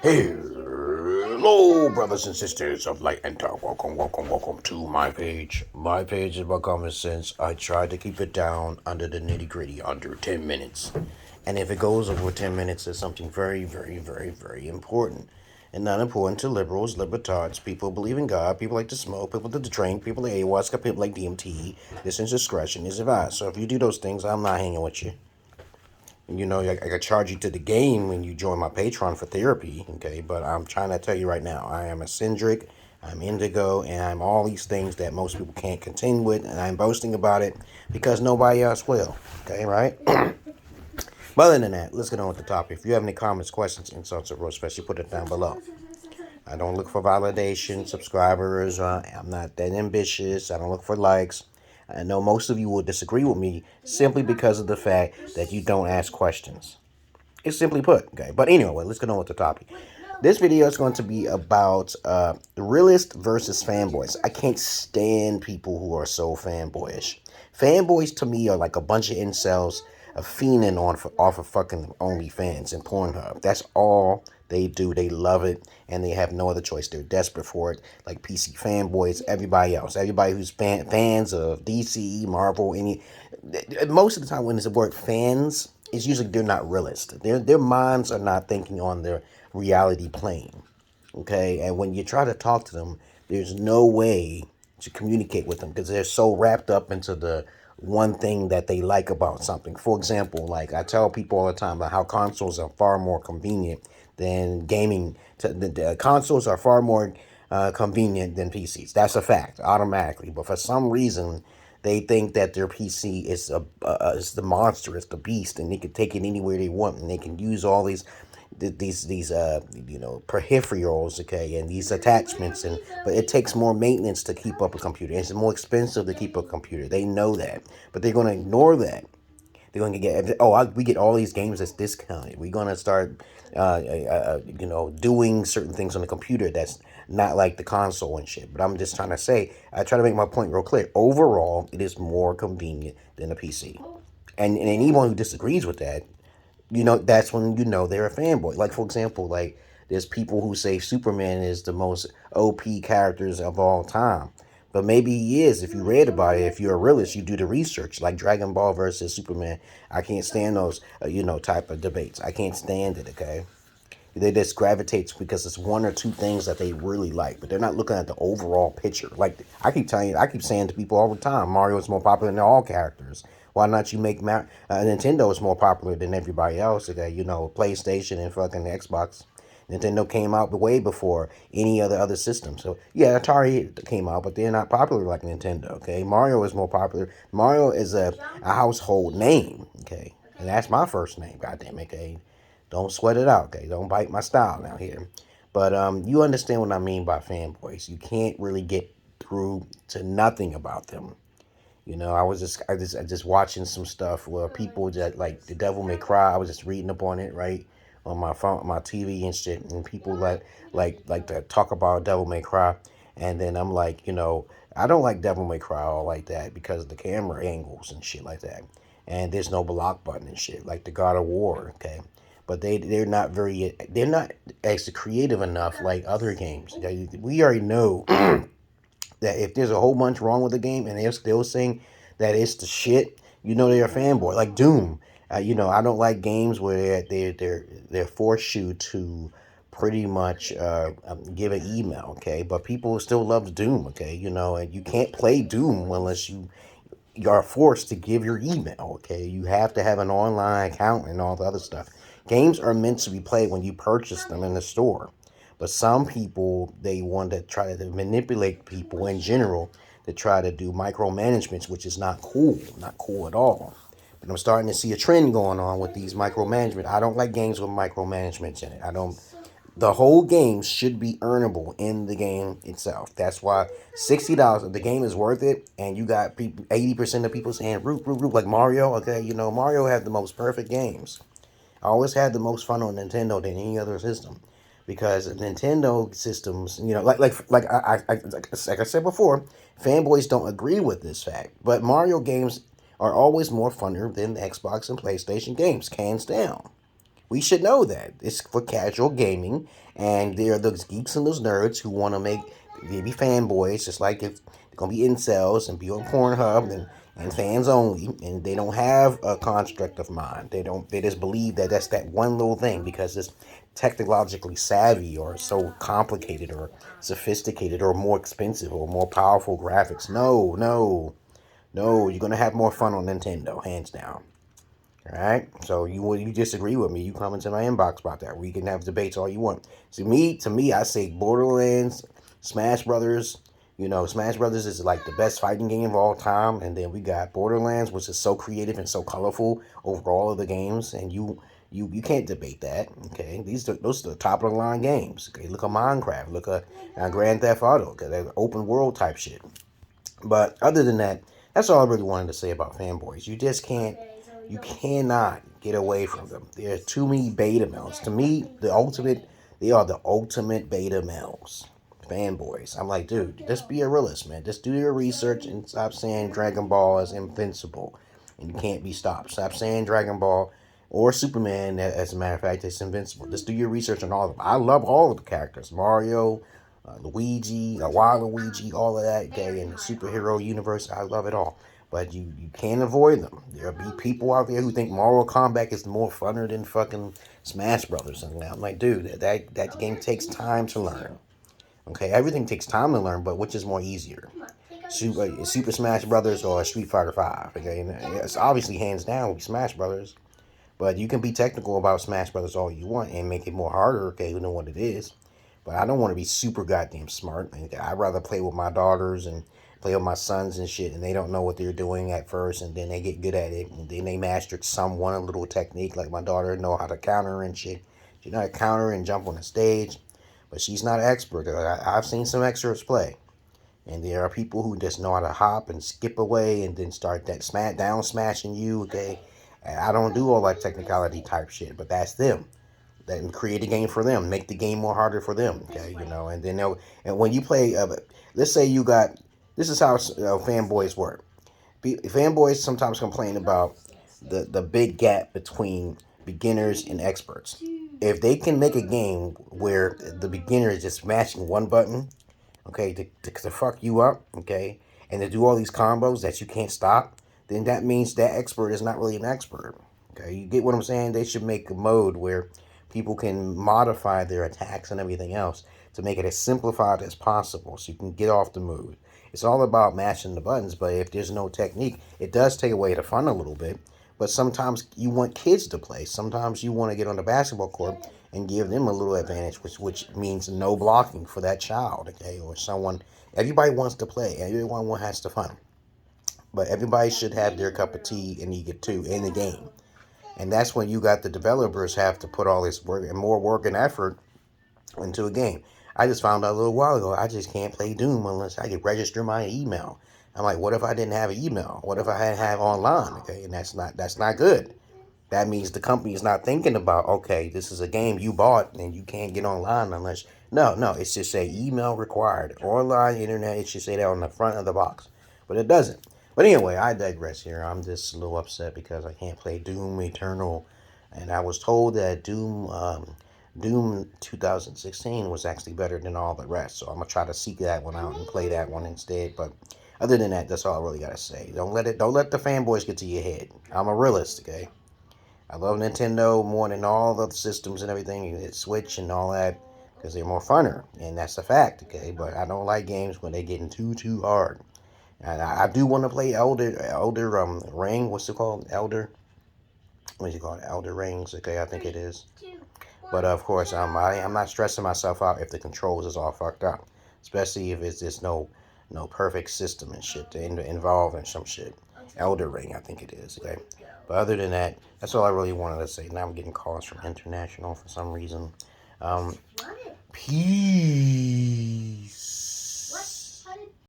Hello, brothers and sisters of light and dark. Welcome to my page. My page is about common sense. I try to keep it down under the nitty gritty, under 10 minutes. And if it goes over 10 minutes, it's something very important. And not important to liberals, libertards, people who believe in God, people like to smoke, people like to drink, people like ayahuasca, people like DMT. This discretion is advised. So if you do those things, I'm not hanging with you. You know, I could charge you to the game when you join my Patreon for therapy, okay? But I'm trying to tell you right now, I am eccentric, I'm indigo, and I'm all these things that most people can't contend with, and I'm boasting about it because nobody else will, okay, right? But other than that, let's get on with the topic. If you have any comments, questions, insults, or roast, especially put it down below. I don't look for validation, subscribers. I'm not that ambitious. I don't look for likes. I know most of you will disagree with me simply because of the fact that you don't ask questions. It's simply put, okay? But anyway, let's get on with the topic. This video is going to be about realist versus fanboys. I can't stand people who are so fanboyish. Fanboys to me are like a bunch of incels fiending off of fucking OnlyFans and PORNHUB. That's all they do. They love it, and they have no other choice. They're desperate for it, like PC fanboys, everybody else. Everybody who's fans of DC, Marvel, most of the time when it's the word fans, it's usually they're not realist. Their minds are not thinking on their reality plane. Okay, and when you try to talk to them, there's no way to communicate with them because they're so wrapped up into the one thing that they like about something. For example, like I tell people all the time about how consoles are far more convenient than gaming. The consoles are far more convenient than PCs. That's a fact, automatically. But for some reason, they think that their PC is the monster, it's the beast, and they can take it anywhere they want, and they can use all these peripherals, okay, and these attachments, but it takes more maintenance to keep up a computer. It's more expensive to keep a computer. They know that, but they're going to ignore that. They're going to we get all these games that's discounted. We're going to start, doing certain things on the computer that's not like the console and shit. But I'm just trying to say, I try to make my point real clear. Overall, it is more convenient than a PC. And anyone who disagrees with that, that's when they're a fanboy. Like, for example, like there's people who say Superman is the most OP characters of all time. But maybe he is. If you read about it, if you're a realist, you do the research. Like Dragon Ball versus Superman, I can't stand those, type of debates. I can't stand it. Okay, they just gravitate because it's one or two things that they really like, but they're not looking at the overall picture. Like I keep saying to people all the time, Mario is more popular than all characters. Why not you make Nintendo is more popular than everybody else? Okay, PlayStation and fucking Xbox. Nintendo came out way before any other system. So yeah, Atari came out, but they're not popular like Nintendo. Okay, Mario is more popular. Mario is a household name. Okay, and that's my first name. Goddamn it. Okay, don't sweat it out. Okay, don't bite my style now here. But you understand what I mean by fanboys. You can't really get through to nothing about them. I just watching some stuff where people that like the Devil May Cry. I was just reading up on it, right, on my phone, my TV and shit, and people like to talk about Devil May Cry, and then I'm like, I don't like Devil May Cry all like that because of the camera angles and shit like that, and there's no block button and shit like the God of War, okay. But they're not actually creative enough like other games. We already know that if there's a whole bunch wrong with the game and they're still saying that it's the shit, they're a fanboy. Like Doom, I don't like games where they're force you to pretty much give an email, okay? But people still love Doom, okay? And you can't play Doom unless you are forced to give your email, okay? You have to have an online account and all the other stuff. Games are meant to be played when you purchase them in the store. But some people, they want to try to manipulate people in general to try to do micromanagements, which is not cool at all. But I'm starting to see a trend going on with these micromanagement. I don't like games with micromanagements in it. The whole game should be earnable in the game itself. That's why $60, if the game is worth it, and you got people, 80% of people saying root, like Mario. Okay, Mario had the most perfect games. I always had the most fun on Nintendo than any other system, because Nintendo systems, like I said before, fanboys don't agree with this fact. But Mario games are always more funner than the Xbox and PlayStation games, hands down. We should know that. It's for casual gaming, and there are those geeks and those nerds who want to make they be fanboys, just like if they're gonna be incels and be on Pornhub and fans only, and they don't have a construct of mind. They don't. They just believe that that's that one little thing because it's technologically savvy or so complicated or sophisticated or more expensive or more powerful graphics. No, no, no. You're gonna have more fun on Nintendo, hands down. All right. So you disagree with me? You come into my inbox about that. We can have debates all you want. To me, I say Borderlands, Smash Brothers. You know, Smash Brothers is like the best fighting game of all time, and then we got Borderlands, which is so creative and so colorful over all of the games, and you can't debate that. Okay, those are the top of the line games. Okay, look at Minecraft, look at Grand Theft Auto, okay, that open world type shit. But other than that, that's all I really wanted to say about fanboys. You just can't, you cannot get away from them. There are too many beta males. To me, they are the ultimate beta males. Fanboys. I'm like, dude, just be a realist, man. Just do your research and stop saying Dragon Ball is invincible and you can't be stopped. Stop saying Dragon Ball or Superman, as a matter of fact, is invincible. Just do your research on all of them. I love all of the characters. Mario, Luigi, Waluigi, all of that, okay, in the superhero universe. I love it all. But you can't avoid them. There'll be people out there who think Mortal Kombat is more funner than fucking Smash Brothers. And I'm like, dude, that game takes time to learn. Okay, everything takes time to learn, but which is more easier? Super Smash Brothers or Street Fighter 5? Okay, and it's obviously hands down Smash Brothers. But you can be technical about Smash Brothers all you want and make it more harder, okay, than what it is. But I don't want to be super goddamn smart. I'd rather play with my daughters and play with my sons and shit, and they don't know what they're doing at first, and then they get good at it, and then they master some one little technique. Like my daughter know how to counter and shit. She know how to counter and jump on the stage, but she's not an expert. I've seen some experts play. And there are people who just know how to hop and skip away and then start that down smashing you, okay? And I don't do all that technicality type shit, but that's them. Then create a game for them, make the game more harder for them, okay? You know, and then and when you play, let's say you got, this is how fanboys work. Fanboys sometimes complain about the big gap between beginners and experts. If they can make a game where the beginner is just smashing one button, okay, to fuck you up, okay, and to do all these combos that you can't stop, then that means that expert is not really an expert. Okay, you get what I'm saying? They should make a mode where people can modify their attacks and everything else to make it as simplified as possible so you can get off the move. It's all about mashing the buttons, but if there's no technique, it does take away the fun a little bit. But sometimes you want kids to play. Sometimes you want to get on the basketball court and give them a little advantage, which means no blocking for that child, okay, or someone. Everybody wants to play. Everyone has to fun. But everybody should have their cup of tea and eat it too in the game. And that's when you got the developers have to put all this work and more work and effort into a game. I just found out a little while ago I just can't play Doom unless I can register my email. I'm like, what if I didn't have an email? What if I had to have online? Okay, and that's not good. That means the company is not thinking about, okay, this is a game you bought and you can't get online unless. No, it's just say email required. Online internet, it should say that on the front of the box. But it doesn't. But anyway, I digress here. I'm just a little upset because I can't play Doom Eternal. And I was told that Doom 2016 was actually better than all the rest. So I'm going to try to seek that one out and play that one instead. But other than that, that's all I really got to say. Don't let the fanboys get to your head. I'm a realist, okay? I love Nintendo more than all the systems and everything, it's Switch and all that, because they're more funner, and that's a fact, okay? But I don't like games when they're getting too hard. And I do want to play Elder Ring. What's it called? What's it called? Elder Rings. Okay, I think it is. But of course, I'm not stressing myself out if the controls is all fucked up, especially if it's just no perfect system and shit to involve in some shit. Elder Ring, I think it is. Okay. But other than that, that's all I really wanted to say. Now I'm getting calls from international for some reason. Peace.